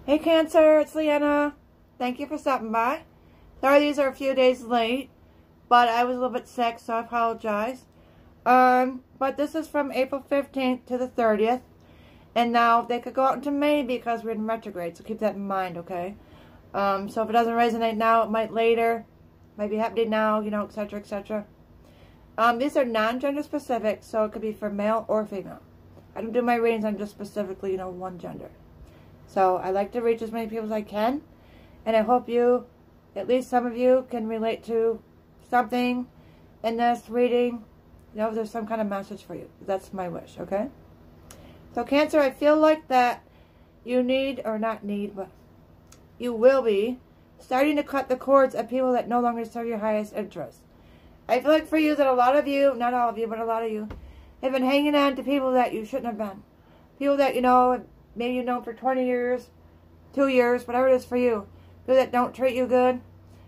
Hey Cancer, it's Leanna. Thank you for stopping by. Sorry these are a few days late, but I was a little bit sick, so I apologize. But this is from April 15th to the 30th. And now they could go out into May because we're in retrograde, so keep that in mind, okay? So if it doesn't resonate now, it might later. Might be happening now, you know, etc., etc. These are non-gender specific, so it could be for male or female. I don't do my readings on just specifically, you know, one gender. So I like to reach as many people as I can. And I hope you, at least some of you, can relate to something in this reading. You know, if there's some kind of message for you. That's my wish, okay? So Cancer, I feel like that you need, or not need, but you will be starting to cut the cords of people that no longer serve your highest interest. I feel like for you that a lot of you, not all of you, but a lot of you, have been hanging on to people that you shouldn't have been. People that, you know, maybe you've known for 20 years, 2 years, whatever it is for you. People that don't treat you good.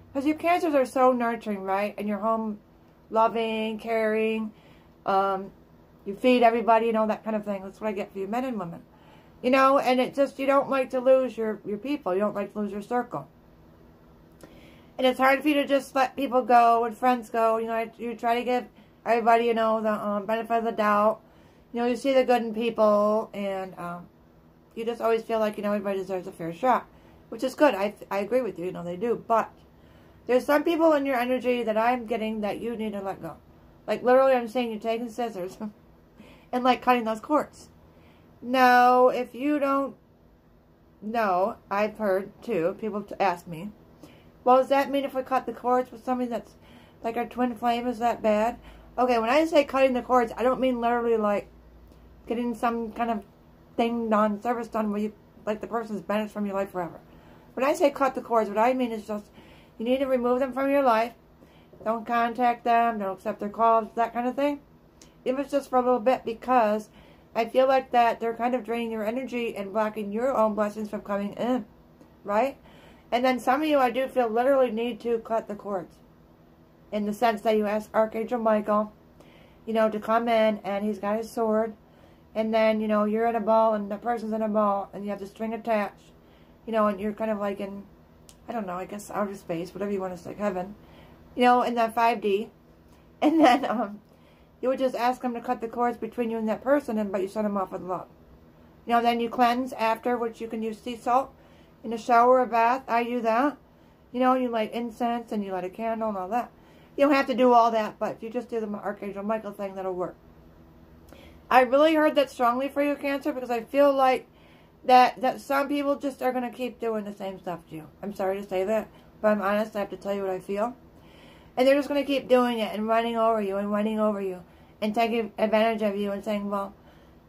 Because your Cancers are so nurturing, right? And you're home loving, caring. You feed everybody, you know, that kind of thing. That's what I get for you, men and women. You know, and it just, you don't like to lose your people. You don't like to lose your circle. And it's hard for you to just let people go and friends go. You know, you try to give everybody, you know, the benefit of the doubt. You know, you see the good in people, and you just always feel like, you know, everybody deserves a fair shot. Which is good. I agree with you, you know, they do. But there's some people in your energy that I'm getting that you need to let go. Like, literally, I'm saying you're taking scissors and, like, cutting those cords. Now, if you don't know, I've heard, too, people ask me, well, does that mean if we cut the cords with somebody that's like our twin flame, is that bad? Okay, when I say cutting the cords, I don't mean literally, like, getting some kind of thing done, service done where you, like, the person's banished from your life forever. When I say cut the cords, what I mean is just, you need to remove them from your life. Don't contact them, don't accept their calls, that kind of thing. Even if it's just for a little bit, because I feel like that they're kind of draining your energy and blocking your own blessings from coming in, right? And then some of you, I do feel, literally need to cut the cords. In the sense that you ask Archangel Michael, you know, to come in, and he's got his sword. And then, you know, you're in a ball, and the person's in a ball, and you have the string attached. You know, and you're kind of like in, I don't know, I guess outer space, whatever you want to say, heaven. You know, in that 5D. And then, you would just ask him to cut the cords between you and that person, but you send him off with love. You know, then you cleanse after, which you can use sea salt in a shower or bath. I do that. You know, you light incense and you light a candle and all that. You don't have to do all that, but if you just do the Archangel Michael thing, that'll work. I really heard that strongly for you, Cancer, because I feel like that some people just are going to keep doing the same stuff to you. I'm sorry to say that, but I'm honest. I have to tell you what I feel. And they're just going to keep doing it and running over you and running over you and taking advantage of you and saying, well,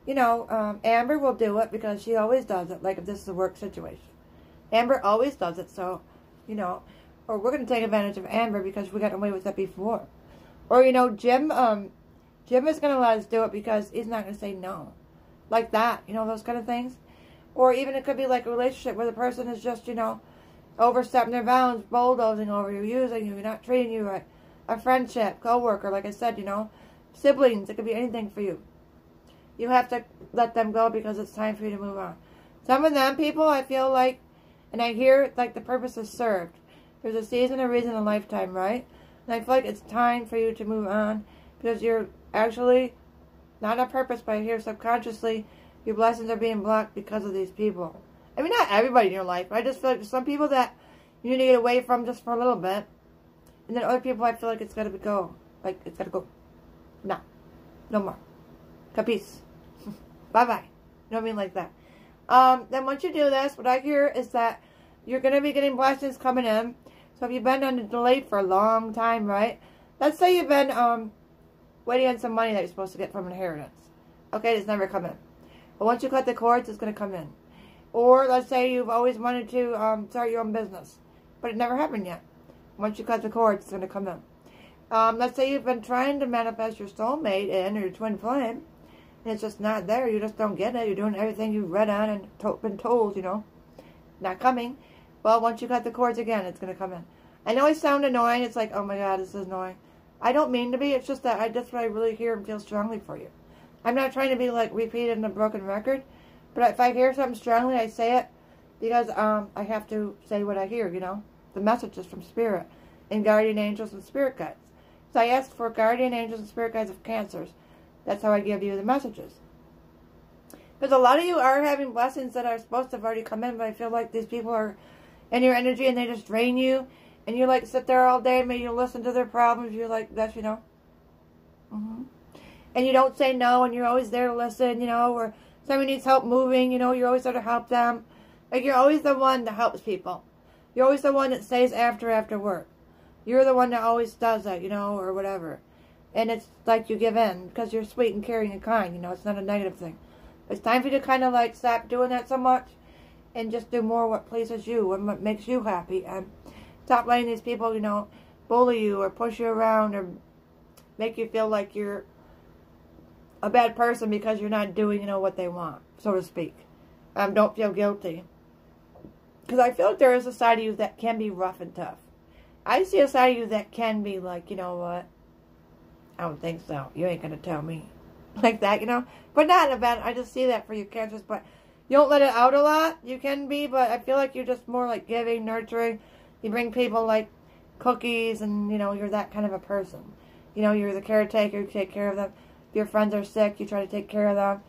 you know, Amber will do it because she always does it, like if this is a work situation. Amber always does it, so, you know, or we're going to take advantage of Amber because we got away with that before. Or, you know, Jim is going to let us do it because he's not going to say no. Like that, you know, those kind of things. Or even it could be like a relationship where the person is just, you know, overstepping their bounds, bulldozing over you, using you, not treating you right. A friendship, co-worker, like I said, you know, siblings, it could be anything for you. You have to let them go because it's time for you to move on. Some of them people, I feel like, and I hear like the purpose is served. There's a season, a reason, a lifetime, right? And I feel like it's time for you to move on because you're actually, not on purpose, but I hear subconsciously, your blessings are being blocked because of these people. I mean, not everybody in your life, but I just feel like there's some people that you need to get away from just for a little bit. And then other people, I feel like it's got to go. Like, it's got to go. No. No more. Capiz. Bye-bye. You know what I mean? Like that. Then once you do this, what I hear is that you're going to be getting blessings coming in. So if you've been on a delay for a long time, right? Let's say you've been waiting on some money that you're supposed to get from inheritance. Okay, it's never come in. But once you cut the cords, it's going to come in. Or let's say you've always wanted to start your own business, but it never happened yet. Once you cut the cords, it's going to come in. Let's say you've been trying to manifest your soulmate in, or your twin flame, and it's just not there. You just don't get it. You're doing everything you've read on and been told, you know, not coming. Well, once you cut the cords again, it's going to come in. I know I sound annoying. It's like, oh my God, this is annoying. I don't mean to be. It's just that that's what I really hear and feel strongly for you. I'm not trying to be like repeated in a broken record, But if I hear something strongly, I say it because I have to say what I hear, you know. The messages from Spirit and guardian angels and spirit guides. So I ask for guardian angels and spirit guides of Cancers. That's how I give you the messages. Because a lot of you are having blessings that are supposed to have already come in, but I feel like these people are in your energy and they just drain you. And you like sit there all day, maybe you listen to their problems, you're like, that's, you know. And you don't say no, and you're always there to listen, you know, or somebody needs help moving, you know, you're always there to help them. Like, you're always the one that helps people. You're always the one that stays after work. You're the one that always does that, you know, or whatever. And it's like you give in because you're sweet and caring and kind, you know, it's not a negative thing. It's time for you to kind of like stop doing that so much and just do more what pleases you and what makes you happy. And stop letting these people, you know, bully you or push you around or make you feel like you're a bad person because you're not doing, you know, what they want, so to speak. Don't feel guilty. Because I feel like there is a side of you that can be rough and tough. I see a side of you that can be like, you know what? I don't think so. You ain't going to tell me. Like that, you know? But not in a bad, I just see that for you Cancers. But you don't let it out a lot. You can be, but I feel like you're just more like giving, nurturing. You bring people like cookies and, you know, you're that kind of a person. You know, you're the caretaker. You take care of them. If your friends are sick, you try to take care of them.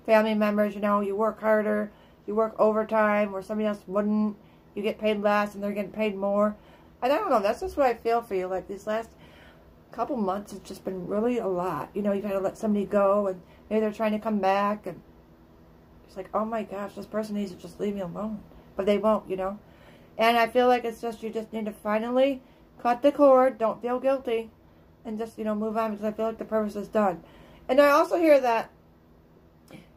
Family members, you know, you work harder. You work overtime where somebody else wouldn't. You get paid less and they're getting paid more. And I don't know, that's just what I feel for you. Like these last couple months, it's just been really a lot. You know, you gotta let somebody go and maybe they're trying to come back and it's like, oh my gosh, this person needs to just leave me alone. But they won't, you know. And I feel like it's just, you just need to finally cut the cord, don't feel guilty, and just, you know, move on because I feel like the purpose is done. And I also hear that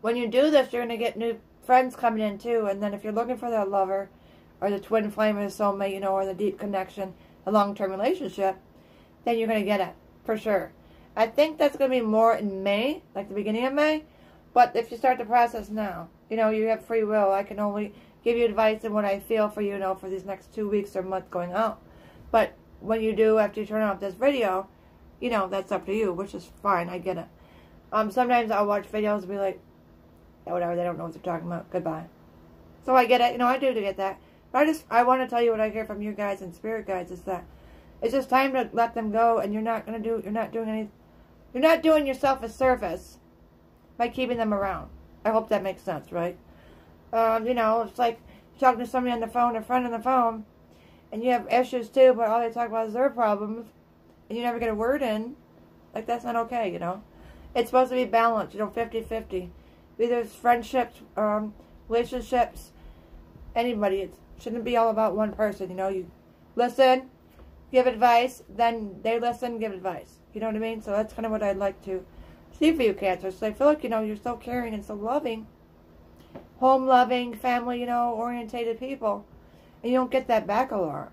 when you do this, you're going to get new friends coming in too. And then if you're looking for that lover or the twin flame or the soulmate, you know, or the deep connection, a long-term relationship, then you're going to get it for sure. I think that's going to be more in May, like the beginning of May. But if you start the process now, you know, you have free will. I can only give you advice and what I feel for you know, for these next 2 weeks or month going out. But when you do, after you turn off this video, you know, that's up to you, which is fine. I get it. Sometimes I'll watch videos and be like, yeah, whatever, they don't know what they're talking about. Goodbye. So I get it. You know, I do get that. But I want to tell you what I hear from you guys and spirit guides is that it's just time to let them go, and you're not doing yourself a service by keeping them around. I hope that makes sense, right? You know, it's like talking to somebody on the phone, a friend on the phone, and you have issues too, but all they talk about is their problems, and you never get a word in. Like, that's not okay, you know? It's supposed to be balanced, you know, 50-50. Either it's friendships, relationships, anybody. It shouldn't be all about one person, you know? You listen, give advice, then they listen, give advice. You know what I mean? So that's kind of what I'd like to see for you, Cancer. So I feel like, you know, you're so caring and so loving. Home-loving, family, you know, orientated people. And you don't get that back a lot.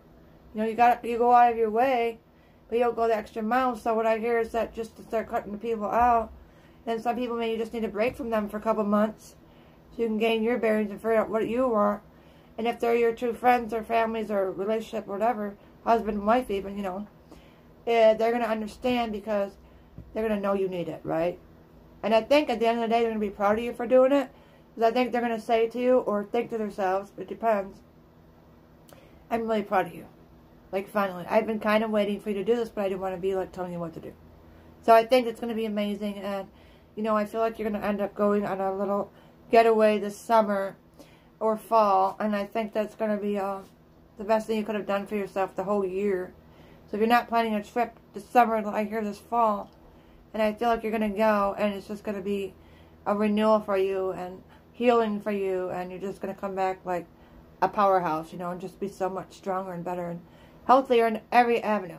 You know, you go out of your way, but you don't go the extra mile. So what I hear is that just to start cutting the people out, then some people maybe just need a break from them for a couple months so you can gain your bearings and figure out what you want. And if they're your true friends or families or relationship or whatever, husband and wife even, you know, they're going to understand because they're going to know you need it, right? And I think at the end of the day, they're going to be proud of you for doing it. Because I think they're going to say to you or think to themselves, it depends, I'm really proud of you. Like, finally. I've been kind of waiting for you to do this, but I didn't want to be, like, telling you what to do. So I think it's going to be amazing. And, you know, I feel like you're going to end up going on a little getaway this summer or fall. And I think that's going to be the best thing you could have done for yourself the whole year. So if you're not planning a trip this summer, I hear this fall. And I feel like you're going to go, and it's just going to be a renewal for you and healing for you, and you're just going to come back like a powerhouse, you know, and just be so much stronger and better and healthier in every avenue.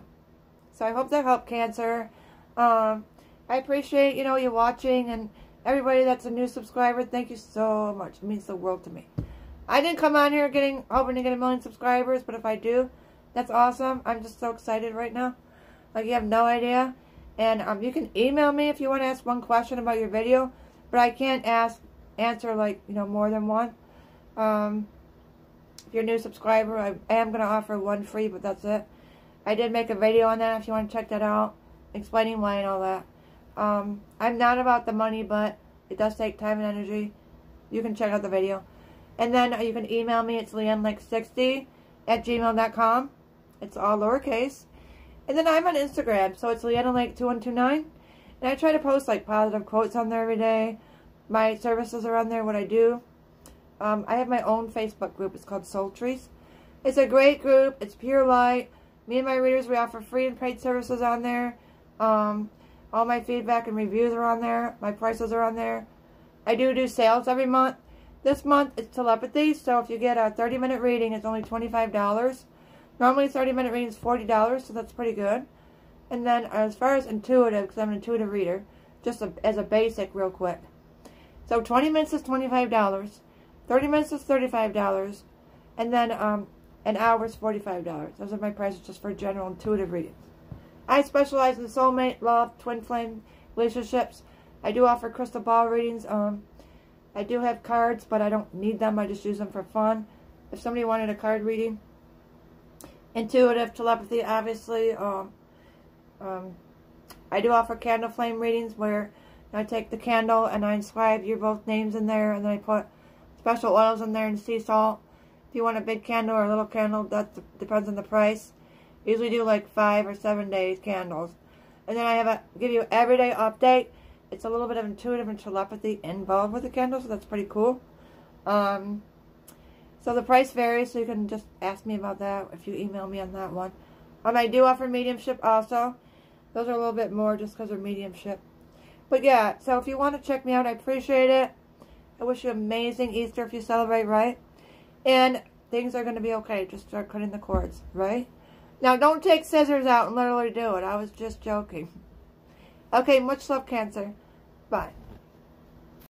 So I hope that helped, Cancer. I appreciate, you know, you watching, and everybody that's a new subscriber, thank you so much. It means the world to me. I didn't come on here hoping to get 1 million subscribers, but if I do, that's awesome. I'm just so excited right now. Like, you have no idea. And you can email me if you want to ask one question about your video, but I can't answer, like, you know, more than one. If you're a new subscriber, I am going to offer one free, but that's it. I did make a video on that if you want to check that out, explaining why and all that. I'm not about the money, but it does take time and energy. you can check out the video. And then you can email me. It's leannelake60@gmail.com. It's all lowercase. And then I'm on Instagram, so it's leannelake2129. And I try to post like positive quotes on there every day. My services are on there, what I do. I have my own Facebook group. It's called Soul Trees. It's a great group. It's pure light. Me and my readers, we offer free and paid services on there. All my feedback and reviews are on there. My prices are on there. I do sales every month. This month it's telepathy, so if you get a 30-minute reading, it's only $25. Normally 30-minute reading is $40, so that's pretty good. And then as far as intuitive, because I'm an intuitive reader, just as a basic real quick. So 20 minutes is $25. 30 minutes is $35. And then an hour is $45. Those are my prices just for general intuitive readings. I specialize in soulmate, love, twin flame relationships. I do offer crystal ball readings. I do have cards, but I don't need them. I just use them for fun. If somebody wanted a card reading. Intuitive, telepathy, obviously. I do offer candle flame readings where I take the candle and I inscribe your both names in there, and then I put special oils in there and sea salt. If you want a big candle or a little candle, that depends on the price. I usually do like 5 or 7 days candles. And then I give you everyday update. It's a little bit of intuitive and telepathy involved with the candles, so that's pretty cool. So the price varies, so you can just ask me about that if you email me on that one. I do offer mediumship also. Those are a little bit more just because they're mediumship. But yeah, so if you want to check me out, I appreciate it. I wish you amazing Easter if you celebrate right. And things are going to be okay. Just start cutting the cords, right? Now, don't take scissors out and literally do it. I was just joking. Okay, much love, Cancer. Bye.